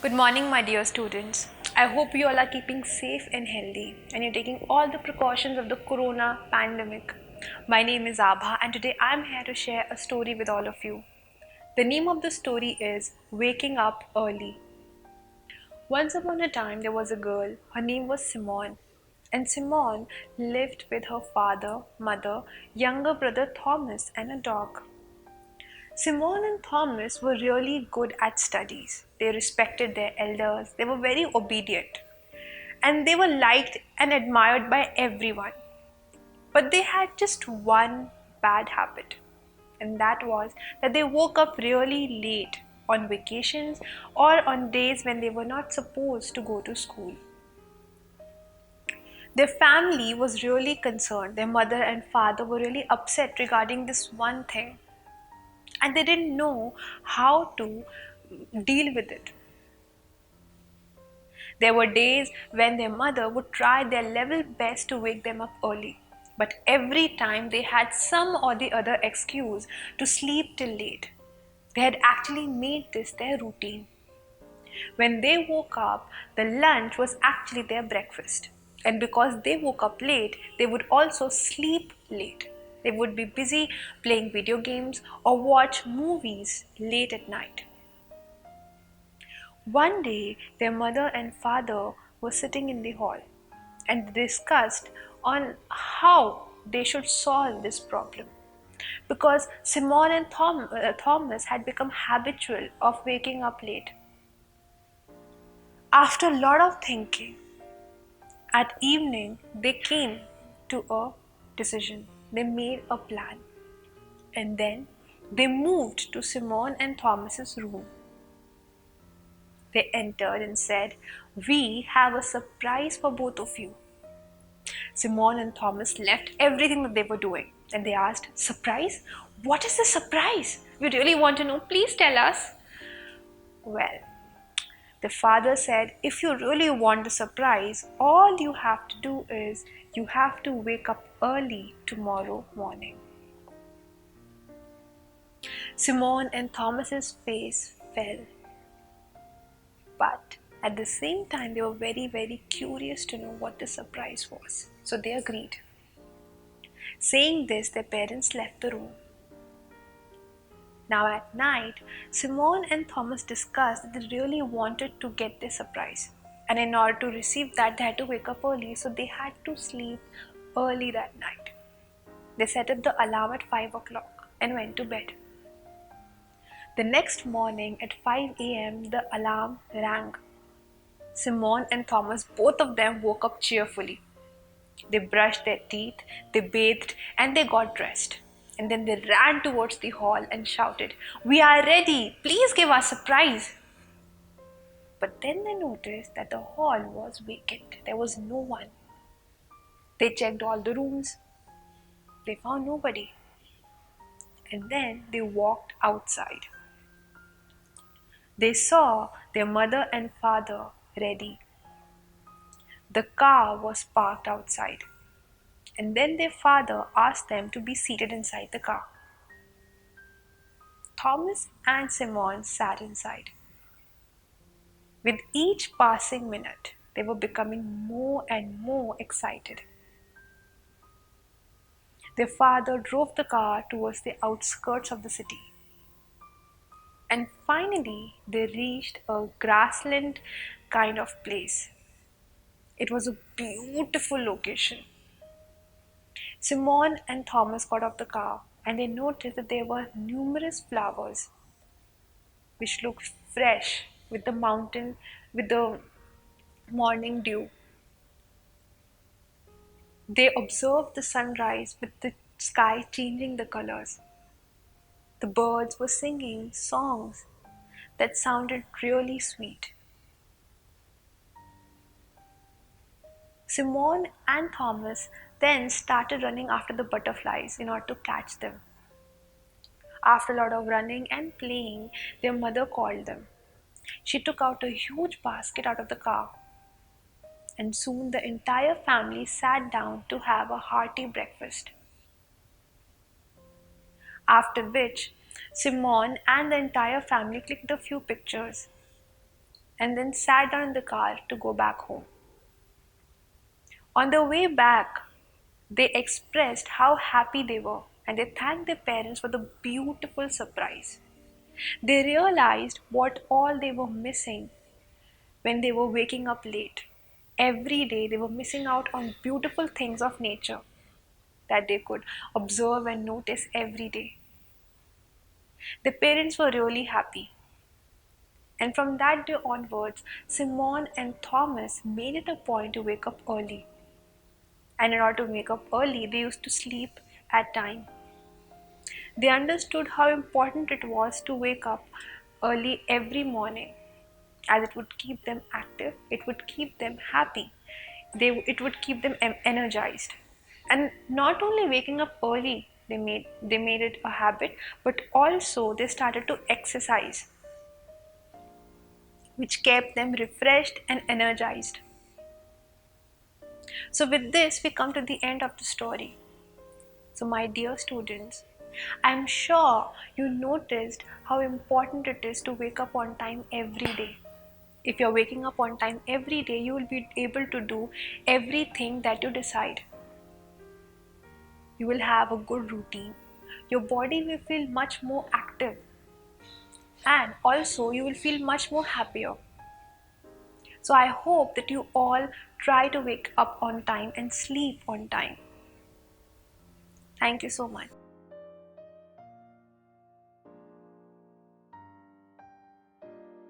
Good morning, my dear students. I hope you all are keeping safe and healthy and you're taking all the precautions of the corona pandemic. My name is Abha and today I'm here to share a story with all of you. The name of the story is Waking Up Early. Once upon a time, there was a girl. Her name was Simone. And Simone lived with her father, mother, younger brother Thomas, and a dog. Simone and Thomas were really good at studies. They respected their elders, they were very obedient, and they were liked and admired by everyone. But they had just one bad habit, and that was that they woke up really late on vacations or on days when they were not supposed to go to school. Their family was really concerned. Their mother and father were really upset regarding this one thing, and they didn't know how to deal with it. There were days when their mother would try their level best to wake them up early, but every time they had some or the other excuse to sleep till late. They had actually made this their routine. When they woke up, the lunch was actually their breakfast. And because they woke up late, they would also sleep late. They would be busy playing video games or watch movies late at night. One day, their mother and father were sitting in the hall and discussed on how they should solve this problem. Because Simone and Thomas had become habitual of waking up late. After a lot of thinking, at evening they came to a decision. They made a plan. And then they moved to Simone and Thomas's room. They entered and said, "We have a surprise for both of you." Simone and Thomas left everything that they were doing and they asked, "Surprise? What is the surprise? We really want to know. Please tell us." Well, the father said, "If you really want the surprise, all you have to do is you have to wake up early tomorrow morning." Simone and Thomas's face fell. But at the same time, they were very, very curious to know what the surprise was. So they agreed. Saying this, their parents left the room. Now at night, Simone and Thomas discussed that they really wanted to get their surprise. And in order to receive that, they had to wake up early, so they had to sleep early that night. They set up the alarm at 5 o'clock and went to bed. The next morning at 5 a.m., the alarm rang. Simone and Thomas, both of them woke up cheerfully. They brushed their teeth, they bathed, and they got dressed. And then they ran towards the hall and shouted, "We are ready! Please give us a surprise!" But then they noticed that the hall was vacant. There was no one. They checked all the rooms. They found nobody. And then they walked outside. They saw their mother and father ready. The car was parked outside. And then their father asked them to be seated inside the car. Thomas and Simone sat inside. With each passing minute, they were becoming more and more excited. Their father drove the car towards the outskirts of the city. And finally, they reached a grassland kind of place. It was a beautiful location. Simone and Thomas got off the car and they noticed that there were numerous flowers which looked fresh with the morning dew. They observed the sunrise with the sky changing the colors. The birds were singing songs that sounded really sweet. Simone and Thomas then started running after the butterflies in order to catch them. After a lot of running and playing, their mother called them. She took out a huge basket out of the car, and soon the entire family sat down to have a hearty breakfast. After which, Simone and the entire family clicked a few pictures. and then sat down in the car to go back home. On the way back, they expressed how happy they were and they thanked their parents for the beautiful surprise. They realized what all they were missing when they were waking up late. Every day they were missing out on beautiful things of nature that they could observe and notice every day. The parents were really happy. And from that day onwards, Simone and Thomas made it a point to wake up early. And in order to wake up early, they used to sleep at time. They understood how important it was to wake up early every morning, as it would keep them active, it would keep them happy, it would keep them energized. And not only waking up early, they made it a habit, but also they started to exercise, which kept them refreshed and energized. So with this, we come to the end of the story. So my dear students, I'm sure you noticed how important it is to wake up on time every day. If you're waking up on time every day, you will be able to do everything that you decide. You will have a good routine. Your body will feel much more active, and also you will feel much more happier. So I hope that you all try to wake up on time and sleep on time. Thank you so much.